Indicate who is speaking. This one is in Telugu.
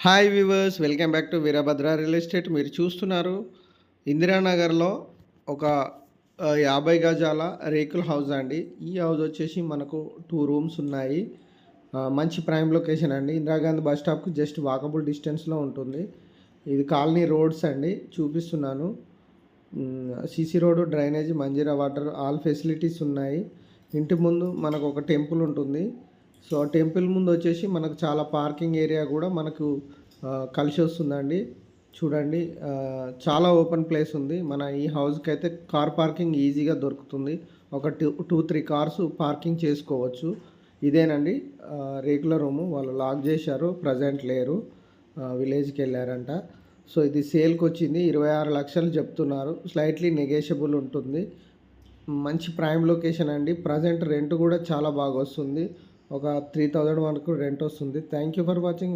Speaker 1: Hi viewers, welcome back to Veerabhadra real estate. మీరు చూస్తున్నారు ఇందిరానగర్లో ఒక 50 గజాల రేకుల హౌస్ అండి. ఈ హౌస్ వచ్చేసి మనకు 2 రూమ్స్ ఉన్నాయి. మంచి ప్రైమ్ లొకేషన్ అండి. ఇందిరాగాంధీ బస్ స్టాప్కి జస్ట్ వాకబుల్ డిస్టెన్స్లో ఉంటుంది. ఇది కాలనీ రోడ్స్ అండి, చూపిస్తున్నాను. CC road, drainage, Manjira water, all facilities ఉన్నాయి. ఇంటి ముందు మనకు ఒక టెంపుల్ ఉంటుంది. సో టెంపుల్ ముందు వచ్చేసి మనకు చాలా పార్కింగ్ ఏరియా కూడా మనకు కలిసి వస్తుందండి. చూడండి, చాలా ఓపెన్ ప్లేస్ ఉంది. మన ఈ హౌస్కి అయితే కార్ పార్కింగ్ ఈజీగా దొరుకుతుంది. ఒక 2-3 కార్స్ పార్కింగ్ చేసుకోవచ్చు. ఇదేనండి రేకుల రూము. వాళ్ళు లాక్ చేశారు, ప్రజెంట్ లేరు, విలేజ్కి వెళ్ళారంట. సో ఇది సేల్కి వచ్చింది. 26 లక్షలు చెప్తున్నారు. స్లైట్లీ నెగోషియబుల్ ఉంటుంది. మంచి ప్రైమ్ లొకేషన్ అండి. ప్రజెంట్ రెంట్ కూడా చాలా బాగా వస్తుంది. ఒక 3000 వరకు రెంట్ వస్తుంది. Thank you for watching.